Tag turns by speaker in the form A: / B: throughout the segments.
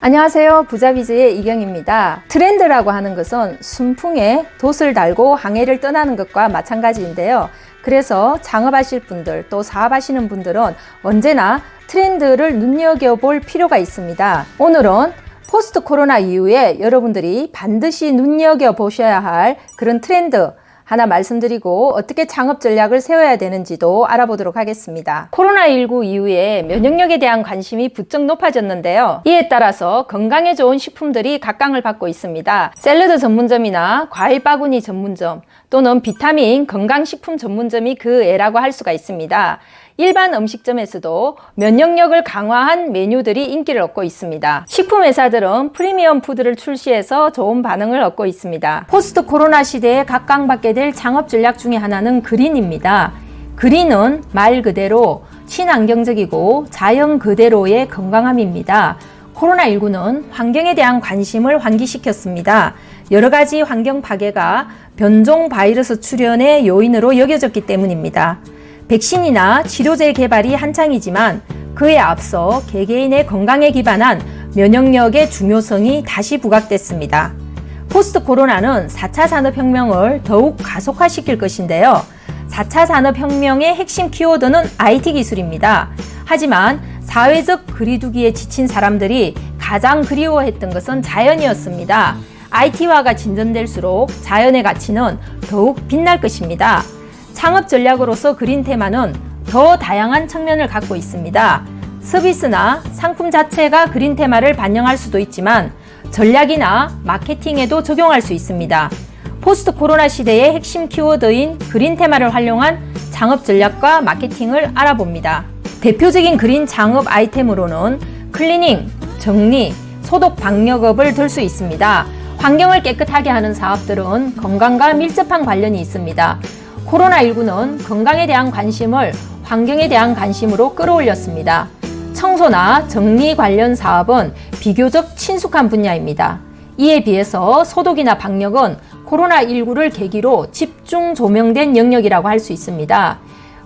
A: 안녕하세요. 부자비즈의 이경입니다. 트렌드라고 하는 것은 순풍에 돛을 달고 항해를 떠나는 것과 마찬가지인데요. 그래서 창업하실 분들 또 사업하시는 분들은 언제나 트렌드를 눈여겨볼 필요가 있습니다. 오늘은 포스트 코로나 이후에 여러분들이 반드시 눈여겨보셔야 할 그런 트렌드 하나 말씀드리고 어떻게 창업 전략을 세워야 되는지도 알아보도록 하겠습니다. 코로나19 이후에 면역력에 대한 관심이 부쩍 높아졌는데요. 이에 따라서 건강에 좋은 식품들이 각광을 받고 있습니다. 샐러드 전문점이나 과일 바구니 전문점 또는 비타민 건강식품 전문점이 그 애라고 할 수가 있습니다. 일반 음식점에서도 면역력을 강화한 메뉴들이 인기를 얻고 있습니다. 식품회사들은 프리미엄 푸드를 출시해서 좋은 반응을 얻고 있습니다. 포스트 코로나 시대에 각광받게 될 창업 전략 중에 하나는 그린입니다. 그린은 말 그대로 친환경적이고 자연 그대로의 건강함입니다. 코로나19는 환경에 대한 관심을 환기시켰습니다. 여러 가지 환경 파괴가 변종 바이러스 출현의 요인으로 여겨졌기 때문입니다. 백신이나 치료제 개발이 한창이지만 그에 앞서 개개인의 건강에 기반한 면역력의 중요성이 다시 부각됐습니다. 포스트 코로나는 4차 산업혁명을 더욱 가속화시킬 것인데요. 4차 산업혁명의 핵심 키워드는 IT 기술입니다. 하지만 사회적 거리두기에 지친 사람들이 가장 그리워했던 것은 자연이었습니다. IT화가 진전될수록 자연의 가치는 더욱 빛날 것입니다. 창업 전략으로서 그린 테마는 더 다양한 측면을 갖고 있습니다. 서비스나 상품 자체가 그린 테마를 반영할 수도 있지만 전략이나 마케팅에도 적용할 수 있습니다. 포스트 코로나 시대의 핵심 키워드인 그린 테마를 활용한 창업 전략과 마케팅을 알아봅니다. 대표적인 그린 창업 아이템으로는 클리닝, 정리, 소독 방역업을 들 수 있습니다. 환경을 깨끗하게 하는 사업들은 건강과 밀접한 관련이 있습니다. 코로나19는 건강에 대한 관심을 환경에 대한 관심으로 끌어올렸습니다. 청소나 정리 관련 사업은 비교적 친숙한 분야입니다. 이에 비해서 소독이나 방역은 코로나19를 계기로 집중 조명된 영역이라고 할 수 있습니다.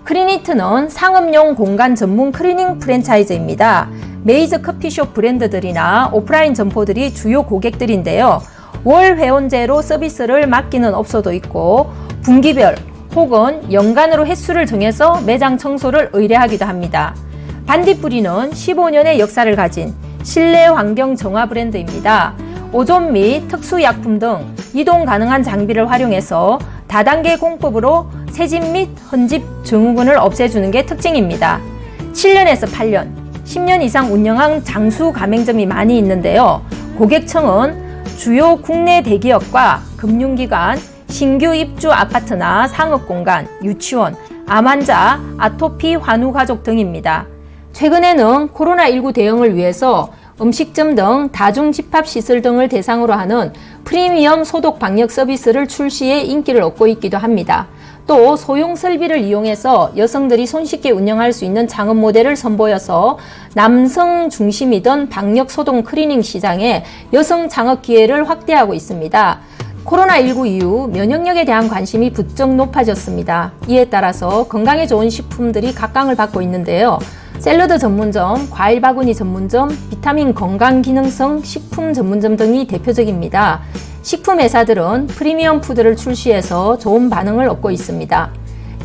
A: 크리니트는 상업용 공간 전문 클리닝 프랜차이즈입니다. 메이저 커피숍 브랜드들이나 오프라인 점포들이 주요 고객들인데요. 월 회원제로 서비스를 맡기는 업소도 있고 분기별 혹은 연간으로 횟수를 정해서 매장 청소를 의뢰하기도 합니다. 반딧불이는 15년의 역사를 가진 실내 환경 정화 브랜드입니다. 오존 및 특수약품 등 이동 가능한 장비를 활용해서 다단계 공법으로 새집 및 헌집 증후군을 없애주는 게 특징입니다. 7년에서 8년, 10년 이상 운영한 장수 가맹점이 많이 있는데요. 고객층은 주요 국내 대기업과 금융기관, 신규 입주 아파트나 상업공간, 유치원, 암환자, 아토피 환우 가족 등입니다. 최근에는 코로나19 대응을 위해서 음식점 등 다중집합시설 등을 대상으로 하는 프리미엄 소독 방역 서비스를 출시해 인기를 얻고 있기도 합니다. 또 소형 설비를 이용해서 여성들이 손쉽게 운영할 수 있는 창업 모델을 선보여서 남성 중심이던 방역 소독 클리닝 시장에 여성 창업 기회를 확대하고 있습니다. 코로나19 이후 면역력에 대한 관심이 부쩍 높아졌습니다. 이에 따라서 건강에 좋은 식품들이 각광을 받고 있는데요. 샐러드 전문점, 과일 바구니 전문점, 비타민 건강 기능성 식품 전문점 등이 대표적입니다. 식품 회사들은 프리미엄 푸드를 출시해서 좋은 반응을 얻고 있습니다.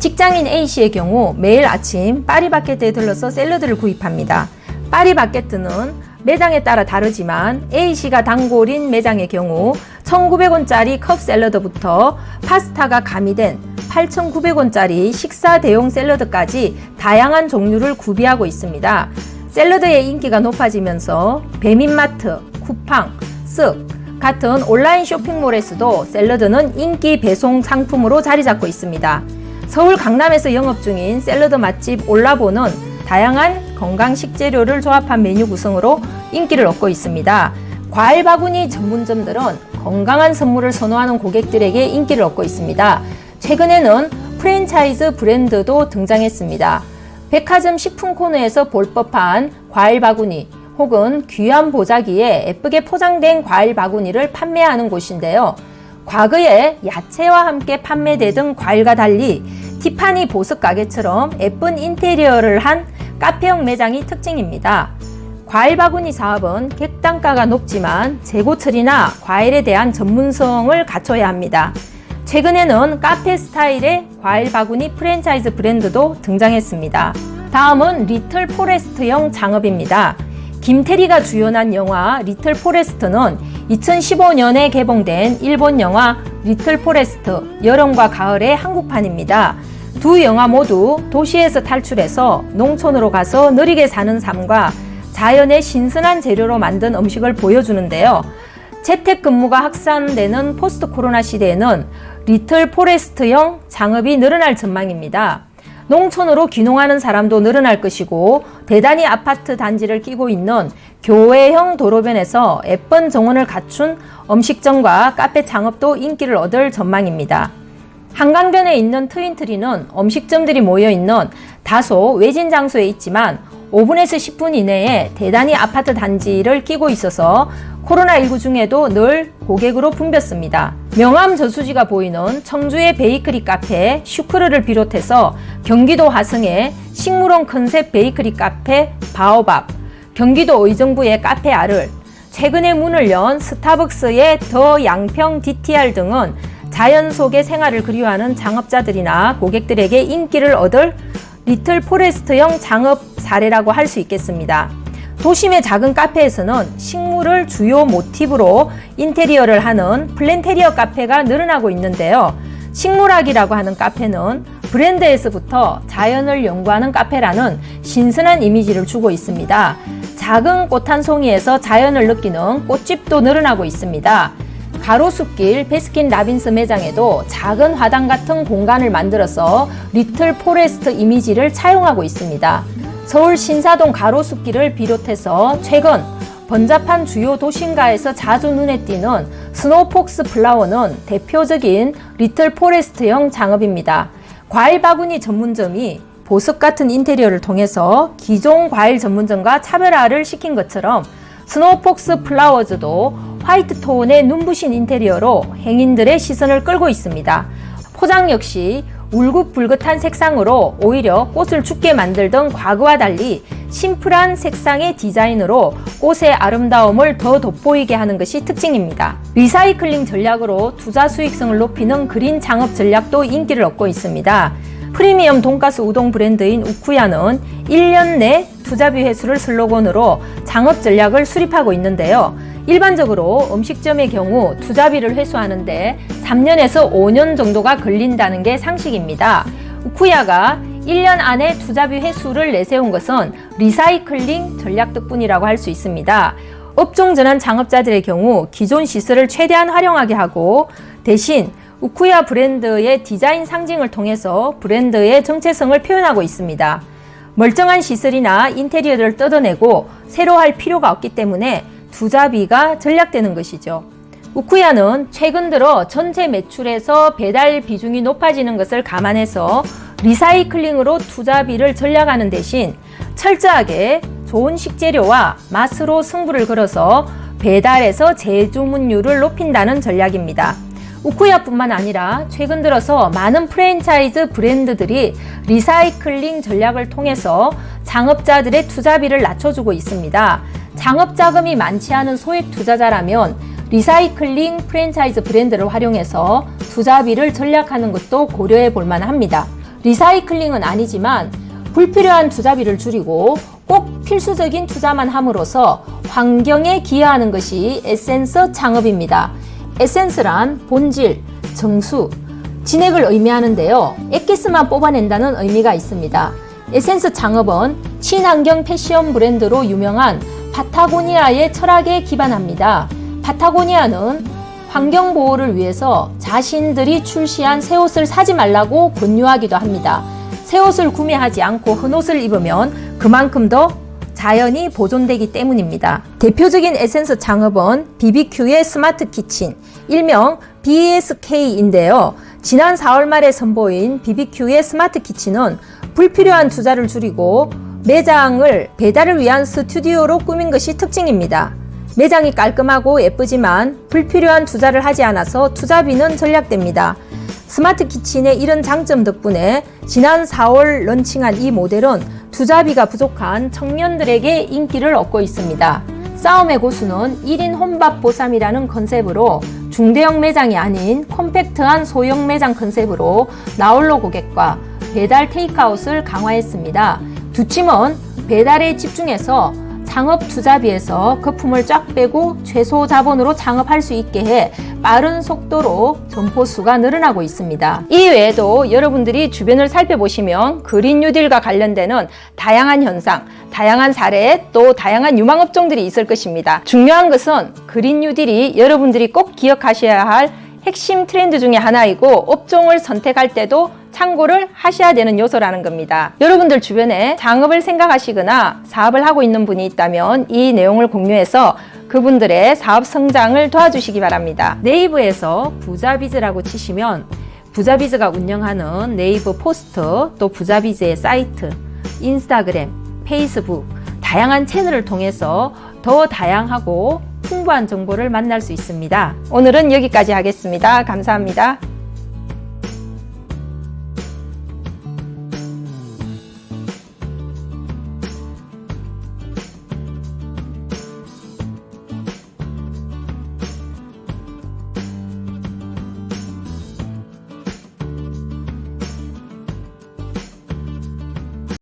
A: 직장인 A씨의 경우 매일 아침 파리바게뜨에 들러서 샐러드를 구입합니다. 파리바게뜨는 매장에 따라 다르지만 A씨가 단골인 매장의 경우 1,900원짜리 컵 샐러드부터 파스타가 가미된 8,900원짜리 식사 대용 샐러드까지 다양한 종류를 구비하고 있습니다. 샐러드의 인기가 높아지면서 배민마트, 쿠팡, 쓱 같은 온라인 쇼핑몰에서도 샐러드는 인기 배송 상품으로 자리 잡고 있습니다. 서울 강남에서 영업 중인 샐러드 맛집 올라보는 다양한 건강 식재료를 조합한 메뉴 구성으로 인기를 얻고 있습니다. 과일 바구니 전문점들은 건강한 선물을 선호하는 고객들에게 인기를 얻고 있습니다. 최근에는 프랜차이즈 브랜드도 등장했습니다. 백화점 식품 코너에서 볼 법한 과일 바구니 혹은 귀한 보자기에 예쁘게 포장된 과일 바구니를 판매하는 곳인데요. 과거에 야채와 함께 판매되던 과일과 달리 티파니 보석 가게처럼 예쁜 인테리어를 한 카페형 매장이 특징입니다. 과일 바구니 사업은 객단가가 높지만 재고 처리나 과일에 대한 전문성을 갖춰야 합니다. 최근에는 카페 스타일의 과일 바구니 프랜차이즈 브랜드도 등장했습니다. 다음은 리틀 포레스트형 창업입니다. 김태리가 주연한 영화 리틀 포레스트는 2015년에 개봉된 일본 영화 리틀 포레스트 여름과 가을의 한국판입니다. 두 영화 모두 도시에서 탈출해서 농촌으로 가서 느리게 사는 삶과 자연의 신선한 재료로 만든 음식을 보여주는데요. 재택근무가 확산되는 포스트 코로나 시대에는 리틀 포레스트형 창업이 늘어날 전망입니다. 농촌으로 귀농하는 사람도 늘어날 것이고 대단히 아파트 단지를 끼고 있는 교외형 도로변에서 예쁜 정원을 갖춘 음식점과 카페 창업도 인기를 얻을 전망입니다. 한강변에 있는 트윈트리는 음식점들이 모여있는 다소 외진 장소에 있지만 5분에서 10분 이내에 대단히 아파트 단지를 끼고 있어서 코로나19 중에도 늘 고객으로 붐볐습니다. 명암 저수지가 보이는 청주의 베이커리 카페 슈크르를 비롯해서 경기도 화성의 식물원 컨셉 베이커리 카페 바오밥, 경기도 의정부의 카페 아를, 최근에 문을 연 스타벅스의 더 양평 DTR 등은 자연 속의 생활을 그리워하는 창업자들이나 고객들에게 인기를 얻을 리틀 포레스트형 창업 사례라고 할 수 있겠습니다. 도심의 작은 카페에서는 식물을 주요 모티브로 인테리어를 하는 플랜테리어 카페가 늘어나고 있는데요. 식물학이라고 하는 카페는 브랜드에서부터 자연을 연구하는 카페라는 신선한 이미지를 주고 있습니다. 작은 꽃 한 송이에서 자연을 느끼는 꽃집도 늘어나고 있습니다. 가로수길 베스킨 라빈스 매장에도 작은 화단 같은 공간을 만들어서 리틀 포레스트 이미지를 차용하고 있습니다. 서울 신사동 가로수길을 비롯해서 최근 번잡한 주요 도심가에서 자주 눈에 띄는 스노우폭스 플라워는 대표적인 리틀 포레스트형 창업입니다. 과일 바구니 전문점이 보석 같은 인테리어를 통해서 기존 과일 전문점과 차별화를 시킨 것처럼 스노우폭스 플라워즈도 화이트 톤의 눈부신 인테리어로 행인들의 시선을 끌고 있습니다. 포장 역시 울긋불긋한 색상으로 오히려 꽃을 죽게 만들던 과거와 달리 심플한 색상의 디자인으로 꽃의 아름다움을 더 돋보이게 하는 것이 특징입니다. 리사이클링 전략으로 투자 수익성을 높이는 그린 창업 전략도 인기를 얻고 있습니다. 프리미엄 돈가스 우동 브랜드인 우쿠야는 1년 내 투자비 회수를 슬로건으로 창업 전략을 수립하고 있는데요. 일반적으로 음식점의 경우 투자비를 회수하는데 3년에서 5년 정도가 걸린다는 게 상식입니다. 우쿠야가 1년 안에 투자비 회수를 내세운 것은 리사이클링 전략 덕분이라고 할 수 있습니다. 업종 전환 창업자들의 경우 기존 시설을 최대한 활용하게 하고 대신 우쿠야 브랜드의 디자인 상징을 통해서 브랜드의 정체성을 표현하고 있습니다. 멀쩡한 시설이나 인테리어를 뜯어내고 새로 할 필요가 없기 때문에 투자비가 절약되는 것이죠. 우쿠야는 최근 들어 전체 매출에서 배달 비중이 높아지는 것을 감안해서 리사이클링으로 투자비를 절약하는 대신 철저하게 좋은 식재료와 맛으로 승부를 걸어서 배달에서 재주문율을 높인다는 전략입니다. 우쿠야뿐만 아니라 최근 들어서 많은 프랜차이즈 브랜드들이 리사이클링 전략을 통해서 창업자들의 투자비를 낮춰주고 있습니다. 창업 자금이 많지 않은 소액 투자자라면 리사이클링 프랜차이즈 브랜드를 활용해서 투자비를 절약하는 것도 고려해 볼 만합니다. 리사이클링은 아니지만 불필요한 투자비를 줄이고 꼭 필수적인 투자만 함으로써 환경에 기여하는 것이 에센스 창업입니다. 에센스란 본질, 정수, 진액을 의미하는데요. 액기스만 뽑아낸다는 의미가 있습니다. 에센스 창업은 친환경 패션 브랜드로 유명한 파타고니아의 철학에 기반합니다. 파타고니아는 환경보호를 위해서 자신들이 출시한 새 옷을 사지 말라고 권유하기도 합니다. 새 옷을 구매하지 않고 헌 옷을 입으면 그만큼 더 자연이 보존되기 때문입니다. 대표적인 에센스 창업은 BBQ의 스마트 키친, 일명 BSK인데요. 지난 4월 말에 선보인 BBQ의 스마트 키친은 불필요한 투자를 줄이고 매장을 배달을 위한 스튜디오로 꾸민 것이 특징입니다. 매장이 깔끔하고 예쁘지만 불필요한 투자를 하지 않아서 투자비는 절약됩니다. 스마트 키친의 이런 장점 덕분에 지난 4월 런칭한 이 모델은 투자비가 부족한 청년들에게 인기를 얻고 있습니다. 싸움의 고수는 1인 혼밥 보쌈이라는 컨셉으로 중대형 매장이 아닌 컴팩트한 소형 매장 컨셉으로 나홀로 고객과 배달 테이크아웃을 강화했습니다. 두 팀은 배달에 집중해서 창업 투자비에서 거품을 쫙 빼고 최소 자본으로 창업할 수 있게 해 빠른 속도로 점포 수가 늘어나고 있습니다. 이 외에도 여러분들이 주변을 살펴보시면 그린 뉴딜과 관련되는 다양한 현상, 다양한 사례, 또 다양한 유망업종들이 있을 것입니다. 중요한 것은 그린 뉴딜이 여러분들이 꼭 기억하셔야 할 핵심 트렌드 중에 하나이고 업종을 선택할 때도 참고를 하셔야 되는 요소라는 겁니다. 여러분들 주변에 창업을 생각하시거나 사업을 하고 있는 분이 있다면 이 내용을 공유해서 그분들의 사업 성장을 도와주시기 바랍니다. 네이버에서 부자비즈라고 치시면 부자비즈가 운영하는 네이버 포스터, 또 부자비즈의 사이트, 인스타그램, 페이스북 다양한 채널을 통해서 더 다양하고 풍부한 정보를 만날 수 있습니다. 오늘은 여기까지 하겠습니다. 감사합니다.